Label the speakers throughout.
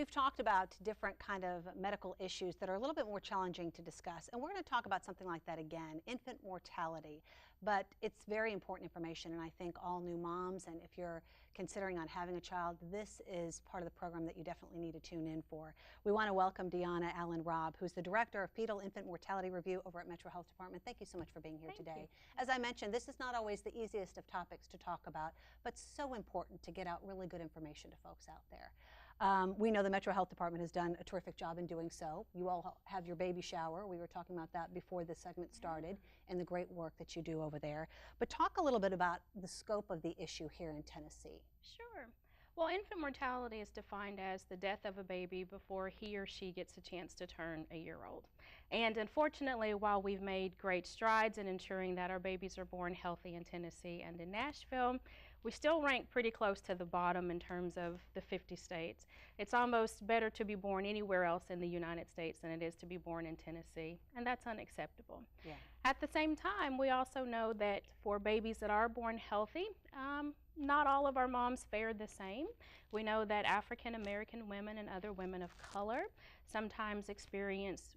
Speaker 1: We've talked about different kind of medical issues that are a little bit more challenging to discuss, and we're going to talk about something like that again, infant mortality. But it's very important information, and I think all new moms, and if you're considering on having a child, this is part of the program that you definitely need to tune in for. We want to welcome Deanna Allen-Robb, who's the Director of Fetal Infant Mortality Review over at Metro Health Department. Thank you so much for being here today. As I mentioned, this is not always the easiest of topics to talk about, but so important to get out really good information to folks out there. We know the Metro Health Department has done a terrific job in doing so. You all have your baby shower. We were talking about that before this segment started, and the great work that you do over there. But talk a little bit about the scope of the issue here in Tennessee.
Speaker 2: Sure. Well, infant mortality is defined as the death of a baby before he or she gets a chance to turn a year old. And unfortunately, while we've made great strides in ensuring that our babies are born healthy in Tennessee and in Nashville, we still rank pretty close to the bottom in terms of the 50 states. It's almost better to be born anywhere else in the United States than it is to be born in Tennessee, and that's unacceptable.
Speaker 1: Yeah.
Speaker 2: At the same time, we also know that for babies that are born healthy, not all of our moms fare the same. We know that African American women and other women of color sometimes experience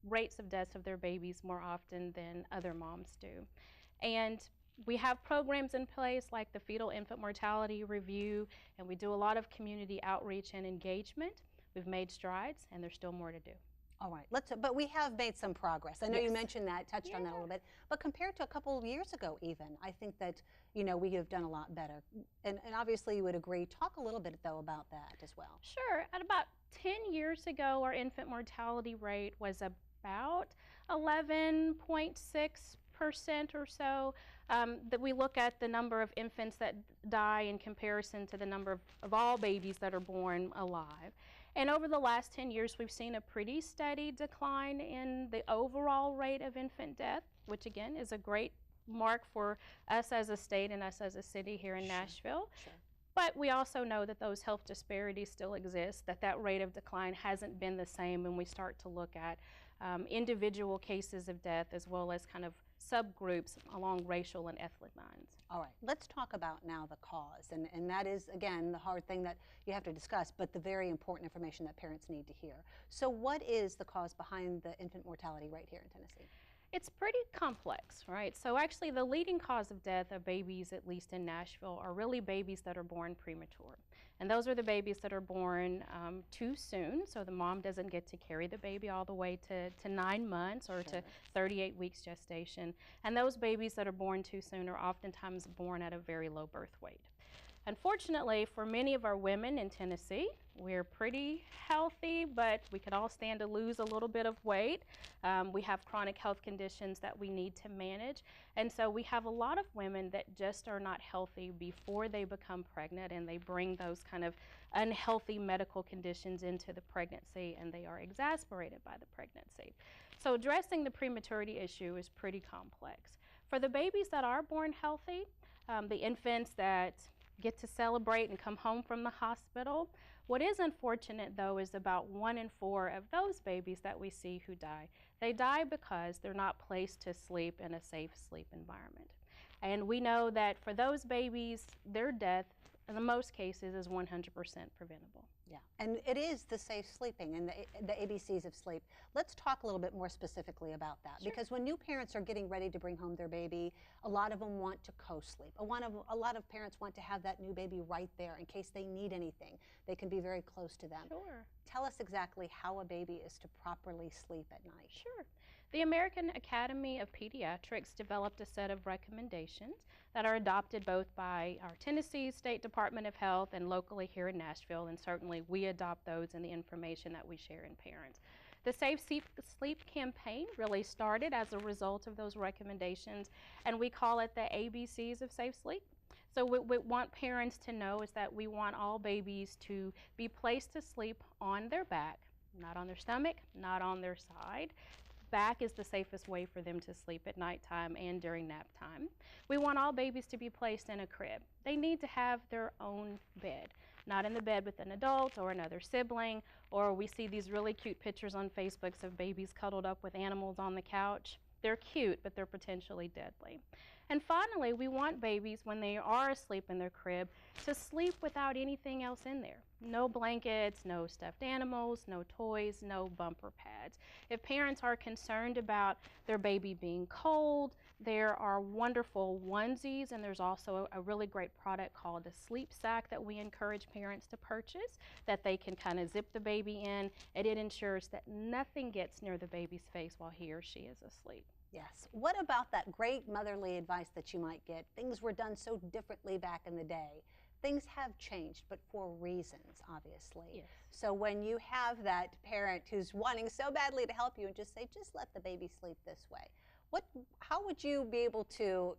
Speaker 2: rates of deaths of their babies more often than other moms do. And we have programs in place like the Fetal Infant Mortality Review, and we do a lot of community outreach and engagement. We've made strides, and there's still more to do.
Speaker 1: All right, but we have made some progress. I know you mentioned that, touched on that a little bit, but compared to a couple of years ago even, I think that, you know, we have done a lot better. And obviously you would agree. Talk a little bit though about that as well.
Speaker 2: Sure. At about 10 years ago, our infant mortality rate was about 11.6% or so. That we look at the number of infants that die in comparison to the number of all babies that are born alive. And over the last 10 years, we've seen a pretty steady decline in the overall rate of infant death, which again is a great mark for us as a state and us as a city here in Nashville.
Speaker 1: Sure.
Speaker 2: But we also know that those health disparities still exist, that rate of decline hasn't been the same when we start to look at individual cases of death as well as kind of subgroups along racial and ethnic lines.
Speaker 1: All right, let's talk about now the cause, and that is, again, the hard thing that you have to discuss, but the very important information that parents need to hear. So what is the cause behind the infant mortality rate here in Tennessee?
Speaker 2: It's pretty complex, right? So actually the leading cause of death of babies, at least in Nashville, are really babies that are born premature. And those are the babies that are born too soon, so the mom doesn't get to carry the baby all the way to 9 months or to 38 weeks gestation. And those babies that are born too soon are oftentimes born at a very low birth weight. Unfortunately, for many of our women in Tennessee, we're pretty healthy, but we could all stand to lose a little bit of weight. We have chronic health conditions that we need to manage. And so we have a lot of women that just are not healthy before they become pregnant, and they bring those kind of unhealthy medical conditions into the pregnancy, and they are exasperated by the pregnancy. So addressing the prematurity issue is pretty complex. For the babies that are born healthy, the infants that get to celebrate and come home from the hospital. What is unfortunate, though, is about 1 in 4 of those babies that we see who die. They die because they're not placed to sleep in a safe sleep environment. And we know that for those babies, their death, in most cases, is 100% preventable.
Speaker 1: Yeah, and it is the safe sleeping and the ABCs of sleep. Let's talk a little bit more specifically about that, because when new parents are getting ready to bring home their baby, a lot of them want to co-sleep. A lot of parents want to have that new baby right there in case they need anything. They can be very close to them.
Speaker 2: Sure.
Speaker 1: Tell us exactly how a baby is to properly sleep at night.
Speaker 2: Sure. The American Academy of Pediatrics developed a set of recommendations that are adopted both by our Tennessee State Department of Health and locally here in Nashville, and certainly we adopt those in the information that we share in parents. The Safe Sleep campaign really started as a result of those recommendations, and we call it the ABCs of safe sleep. So what we want parents to know is that we want all babies to be placed to sleep on their back, not on their stomach, not on their side. Back is the safest way for them to sleep at nighttime and during nap time. We want all babies to be placed in a crib. They need to have their own bed, not in the bed with an adult or another sibling, or we see these really cute pictures on Facebook of babies cuddled up with animals on the couch. They're cute, but they're potentially deadly. And finally, we want babies, when they are asleep in their crib, to sleep without anything else in there. No blankets, no stuffed animals, no toys, no bumper pads. If parents are concerned about their baby being cold, there are wonderful onesies, and there's also a really great product called a sleep sack that we encourage parents to purchase, that they can kind of zip the baby in, and it ensures that nothing gets near the baby's face while he or she is asleep.
Speaker 1: Yes. What about that great motherly advice that you might get? Things were done so differently back in the day. Things have changed, but for reasons, obviously.
Speaker 2: Yes.
Speaker 1: So when you have that parent who's wanting so badly to help you and just say, just let the baby sleep this way, how would you be able to,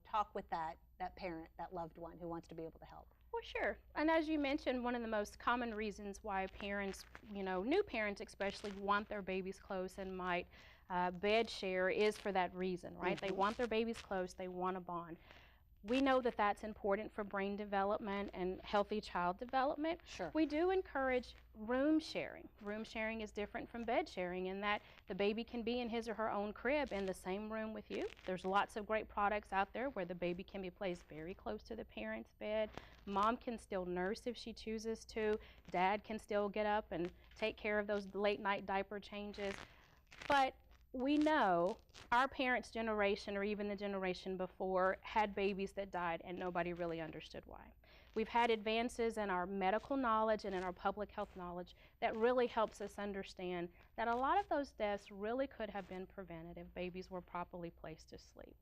Speaker 1: talk with that parent, that loved one who wants to be able to help?
Speaker 2: Well, sure. And as you mentioned, one of the most common reasons why parents, new parents especially, want their babies close and might bed share is for that reason, right? They want their babies close, they want a bond. We know that that's important for brain development and healthy child development.
Speaker 1: Sure.
Speaker 2: We do encourage room sharing. Room sharing is different from bed sharing in that the baby can be in his or her own crib in the same room with you. There's lots of great products out there where the baby can be placed very close to the parent's bed. Mom can still nurse if she chooses to. Dad can still get up and take care of those late night diaper changes. But we know our parents' generation, or even the generation before, had babies that died and nobody really understood why. We've had advances in our medical knowledge and in our public health knowledge that really helps us understand that a lot of those deaths really could have been prevented if babies were properly placed to sleep.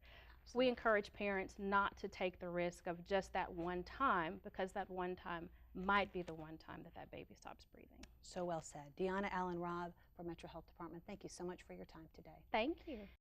Speaker 1: Absolutely.
Speaker 2: We encourage parents not to take the risk of just that one time, because that one time might be the one time that that baby stops breathing.
Speaker 1: So well said. Deanna Allen-Robb from Metro Health Department, thank you so much for your time today.
Speaker 2: Thank you.